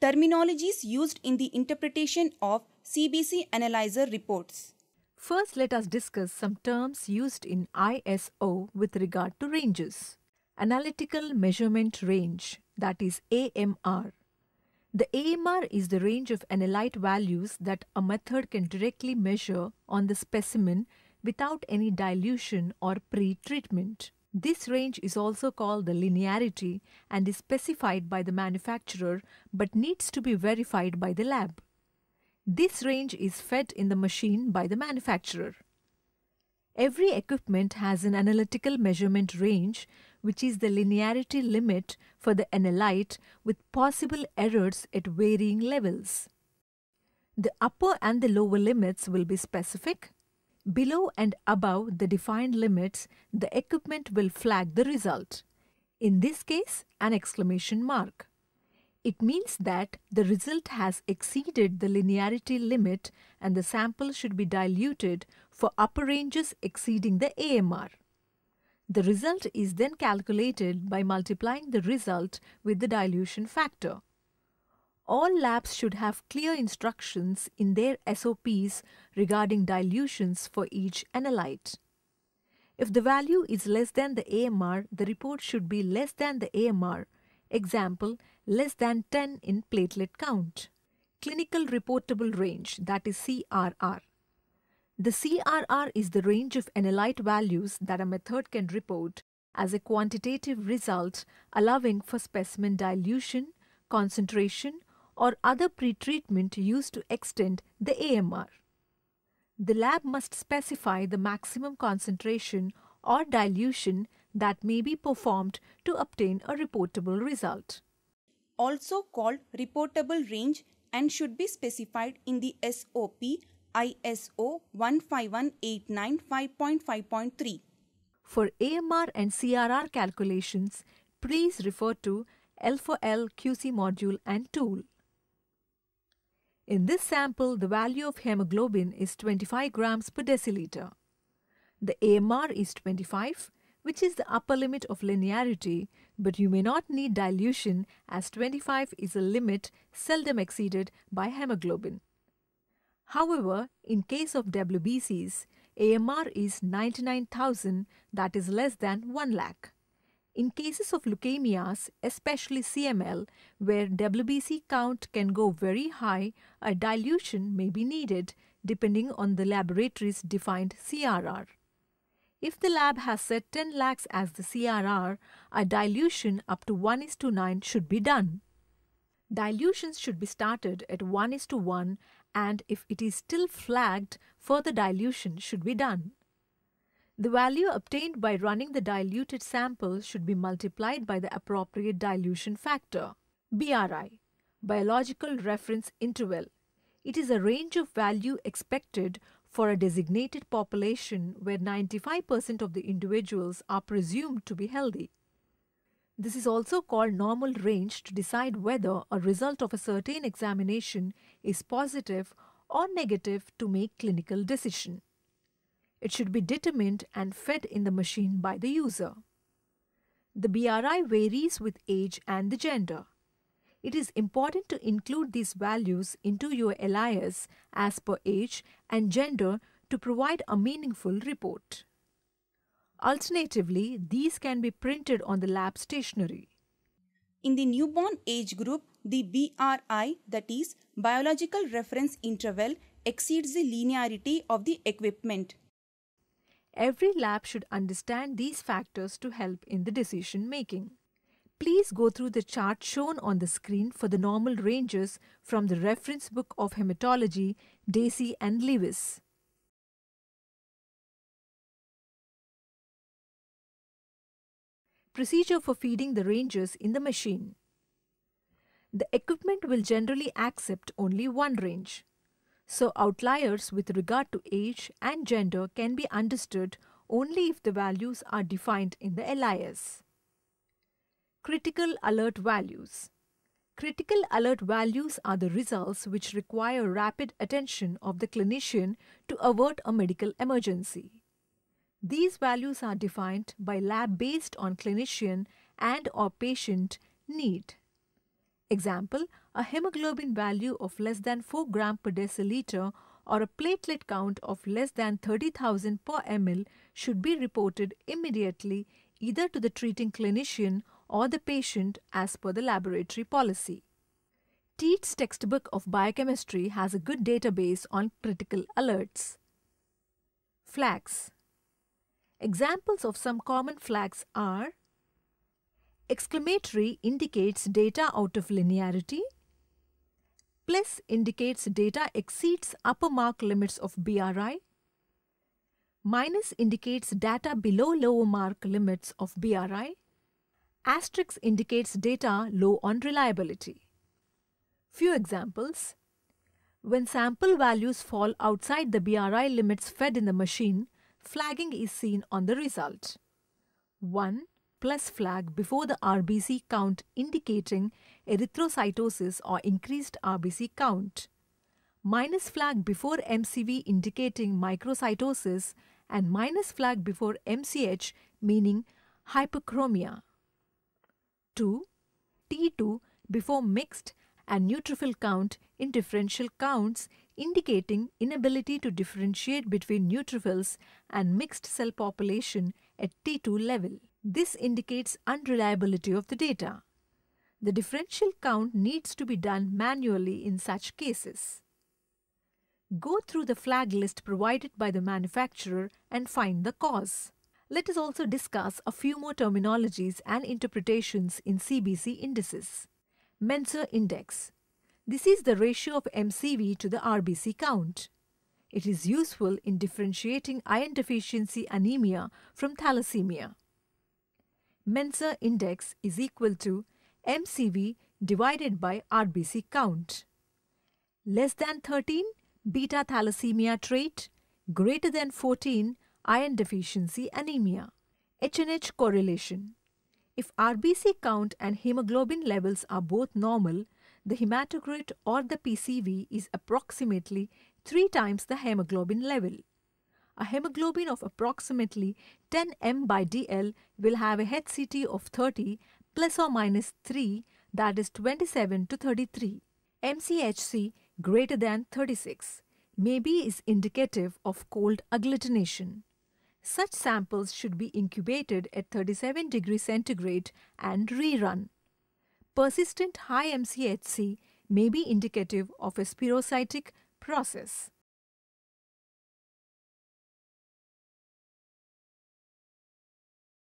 Terminologies used in the interpretation of CBC Analyzer reports. First, let us discuss some terms used in ISO with regard to ranges. Analytical Measurement Range, that is AMR. The AMR is the range of analyte values that a method can directly measure on the specimen without any dilution or pre-treatment. This range is also called the linearity and is specified by the manufacturer but needs to be verified by the lab. This range is fed in the machine by the manufacturer. Every equipment has an analytical measurement range, which is the linearity limit for the analyte with possible errors at varying levels. The upper and the lower limits will be specific. Below and above the defined limits, the equipment will flag the result. In this case, an exclamation mark. It means that the result has exceeded the linearity limit and the sample should be diluted for upper ranges exceeding the AMR. The result is then calculated by multiplying the result with the dilution factor. All labs should have clear instructions in their SOPs regarding dilutions for each analyte. If the value is less than the AMR, the report should be less than the AMR. Example, less than 10 in platelet count. Clinical Reportable Range, that is CRR. The CRR is the range of analyte values that a method can report as a quantitative result, allowing for specimen dilution, concentration, or other pretreatment used to extend the AMR. The lab must specify the maximum concentration or dilution that may be performed to obtain a reportable result. Also called reportable range and should be specified in the SOP ISO 15189 5.5.3. For AMR and CRR calculations, please refer to L4L QC module and tool. In this sample, the value of hemoglobin is 25 grams per deciliter. The AMR is 25, which is the upper limit of linearity, but you may not need dilution as 25 is a limit seldom exceeded by hemoglobin. However, in case of WBCs, AMR is 99,000, that is less than 1 lakh. In cases of leukemias, especially CML, where WBC count can go very high, a dilution may be needed depending on the laboratory's defined CRR. If the lab has set 10 lakhs as the CRR, a dilution up to 1:9 should be done. Dilutions should be started at 1:1, and if it is still flagged, further dilution should be done. The value obtained by running the diluted sample should be multiplied by the appropriate dilution factor, BRI, Biological Reference Interval. It is a range of value expected for a designated population where 95% of the individuals are presumed to be healthy. This is also called normal range to decide whether a result of a certain examination is positive or negative to make clinical decision. It should be determined and fed in the machine by the user. The BRI varies with age and the gender. It is important to include these values into your LIS as per age and gender to provide a meaningful report. Alternatively, these can be printed on the lab stationery. In the newborn age group, the BRI, that is Biological Reference Interval, exceeds the linearity of the equipment. Every lab should understand these factors to help in the decision making. Please go through the chart shown on the screen for the normal ranges from the Reference Book of Hematology, Dacey and Lewis. Procedure for feeding the ranges in the machine. The equipment will generally accept only one range. So outliers with regard to age and gender can be understood only if the values are defined in the LIS. Critical alert values. Critical alert values are the results which require rapid attention of the clinician to avert a medical emergency. These values are defined by lab based on clinician and/or patient need. Example, a hemoglobin value of less than 4 gram per deciliter or a platelet count of less than 30,000 per ml should be reported immediately either to the treating clinician or the patient as per the laboratory policy. Teet's textbook of biochemistry has a good database on critical alerts. Flags. Examples of some common flags are: exclamatory indicates data out of linearity. Plus indicates data exceeds upper mark limits of BRI. Minus indicates data below lower mark limits of BRI. Asterisk indicates data low on reliability. Few examples. When sample values fall outside the BRI limits fed in the machine, flagging is seen on the result. 1 plus flag before the RBC count indicating erythrocytosis or increased RBC count. Minus flag before MCV indicating microcytosis and minus flag before MCH meaning hyperchromia. 2. T2 before mixed and neutrophil count in differential counts indicating inability to differentiate between neutrophils and mixed cell population at T2 level. This indicates unreliability of the data. The differential count needs to be done manually in such cases. Go through the flag list provided by the manufacturer and find the cause. Let us also discuss a few more terminologies and interpretations in CBC indices. Menser index. This is the ratio of MCV to the RBC count. It is useful in differentiating iron deficiency anemia from thalassemia. Menser index is equal to MCV divided by RBC count. Less than 13, beta thalassemia trait. Greater than 14, iron deficiency anemia. H&H correlation. If RBC count and hemoglobin levels are both normal, the hematocrit or the PCV is approximately 3 times the hemoglobin level. A hemoglobin of approximately 10 m/dl will have a HCT of 30 plus or minus 3, that is 27 to 33. MCHC greater than 36 maybe is indicative of cold agglutination. Such samples should be incubated at 37 degrees centigrade and rerun. Persistent high MCHC may be indicative of a spirocytic process.